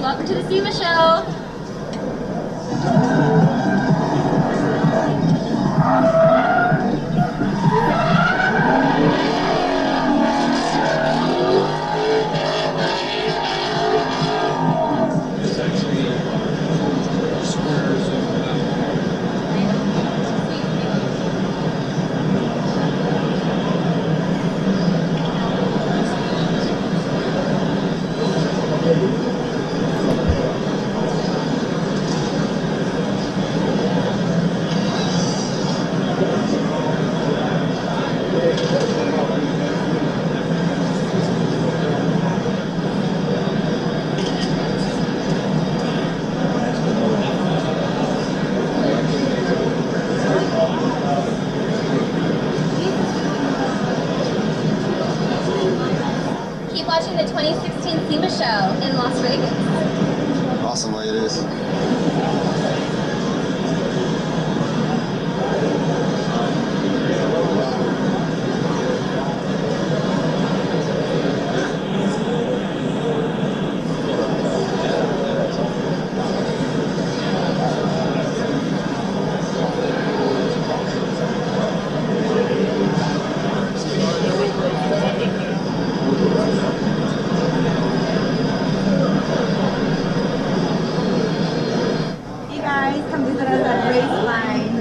welcome to the SEMA show. Watching the 2016 SEMA show in Las Vegas. Awesome way it is. Come visit us at Raceline.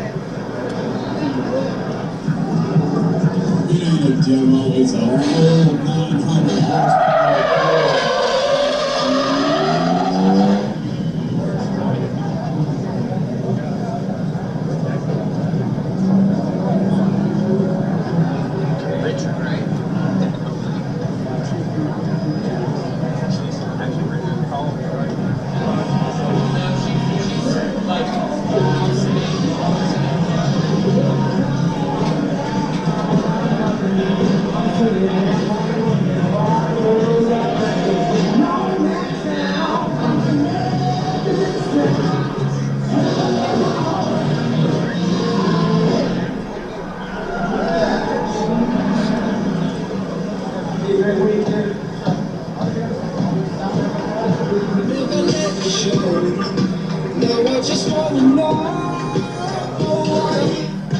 We need a demo. It's a whole 900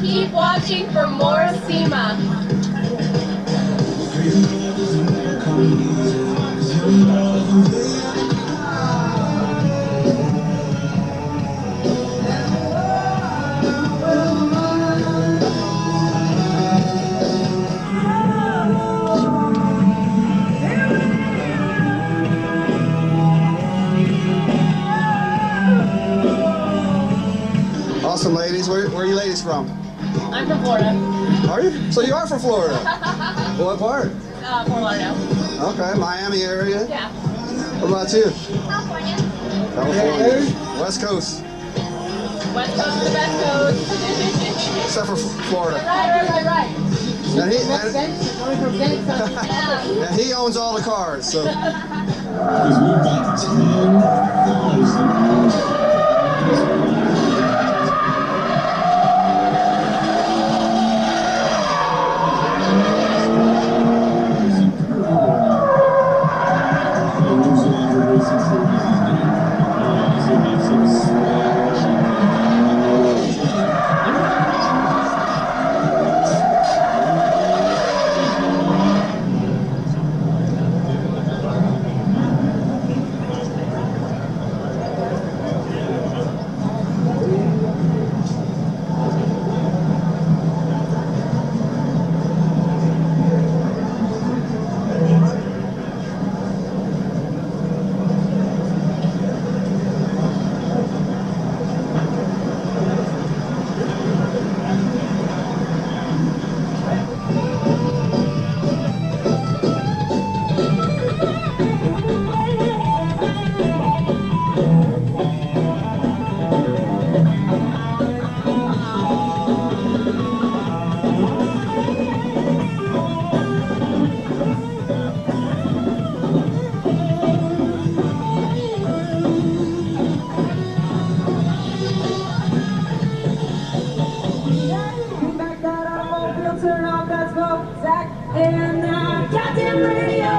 Keep watching for more SEMA. Awesome, ladies. Where are you ladies from? I'm from Florida. Are you? So you are from Florida? What part? Fort Lauderdale. Okay, Miami area. Yeah. What about you? California. California. West Coast. West Coast is the best coast. Except for Florida. Right. And he owns all the cars, so. Because we've got 10,000. And Captain Radio.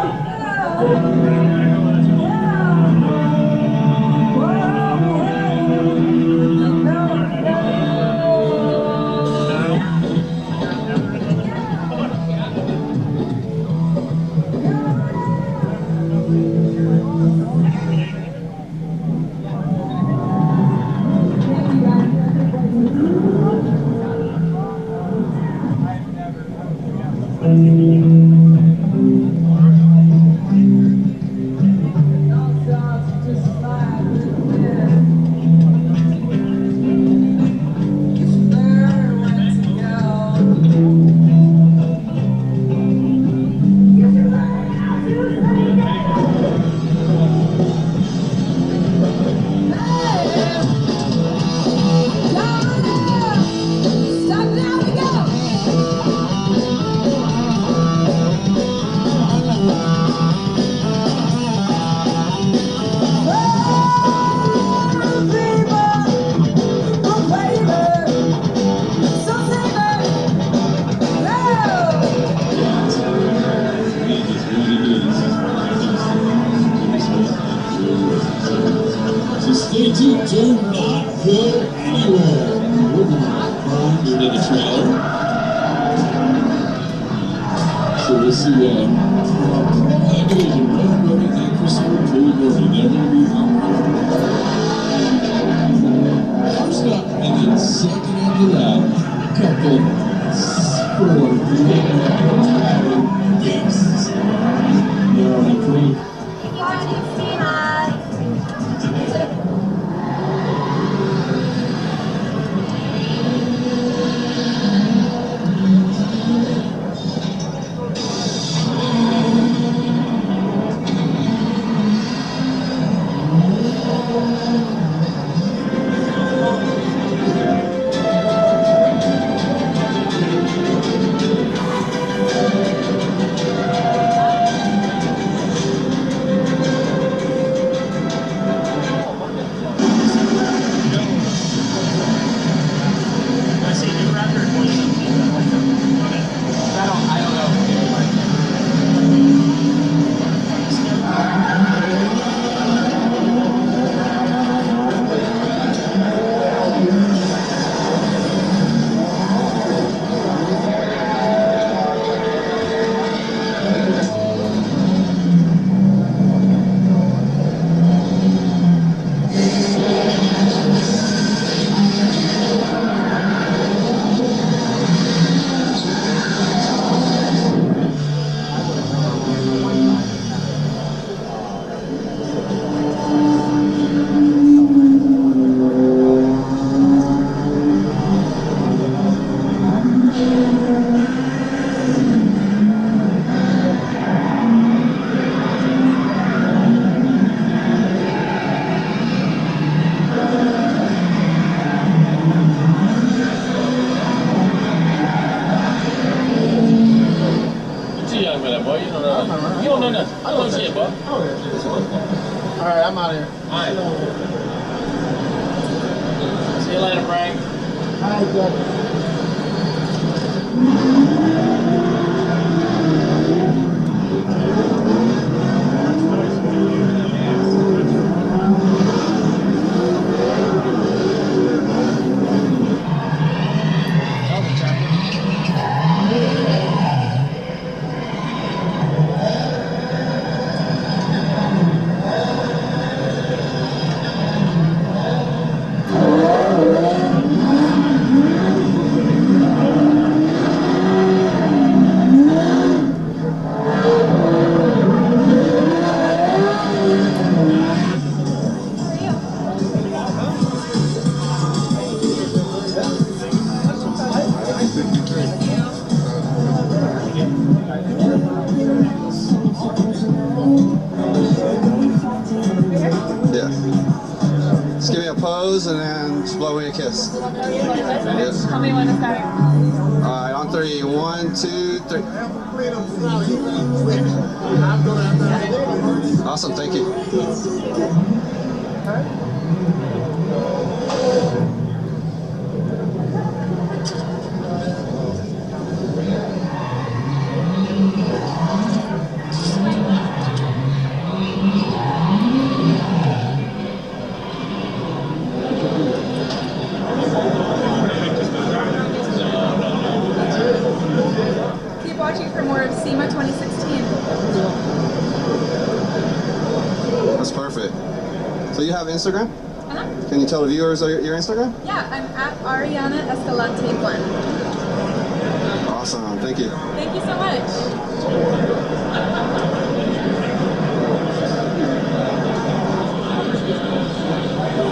do not go anywhere. We're going to climb into the trailer. So we'll see Division Red Buddy and Christopher Toby Gordon. They're going to be on. First up, and then second after that, couple sport beasts. They're on a creek. Alright, I'm out of here. Alright. See you later, Frank. Alright, good. Just give me a pose and then just blow me a kiss. Yes. Tell me when to start. Alright, on 3. 1, 2, 3. Awesome, thank you. Keep watching for more of SEMA 2016. That's perfect. So you have Instagram? Uh-huh. Can you tell the viewers your Instagram? Yeah, I'm at Ariana Escalante 1. Awesome, thank you. Thank you so much.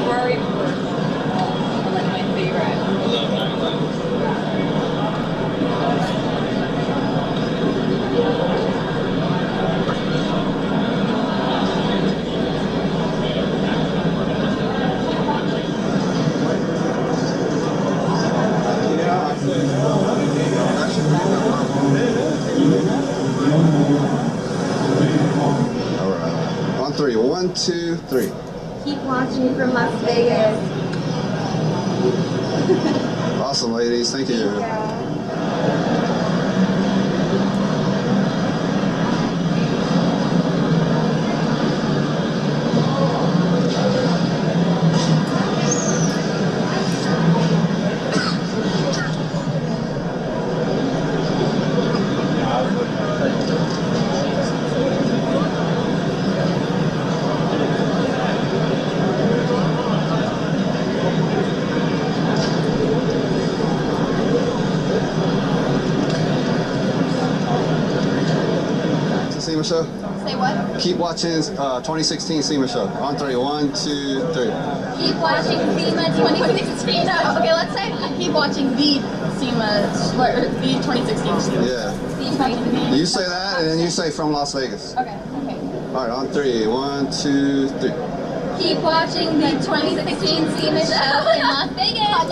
Rory Moore. Like my favorite. Alright. On 3. 1, 2, 3. Keep watching from Las Vegas. Awesome, ladies. Thank you. Yeah. show. Say what? Keep watching 2016 SEMA show. On 3. 1, 2, 3. Keep watching SEMA 2016. No, okay, let's say keep watching the SEMA, or the 2016 SEMA. Yeah. The 2016. You say that, and then you say from Las Vegas. Okay. All right, on 3. 1, 2, 3. Keep watching the 2016 SEMA show in Las Vegas.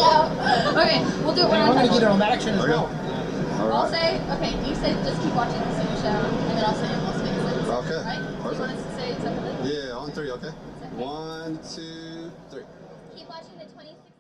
Okay, we'll do it one We're more going to get time. on action as Okay. well. All I'll right. say, okay, you say just keep watching the SEMA show, and then I'll say in Las Vegas. Okay, Right? You perfect. want us to say it separately? Yeah, on 3, okay? 1, 2, 3. Keep watching the 2016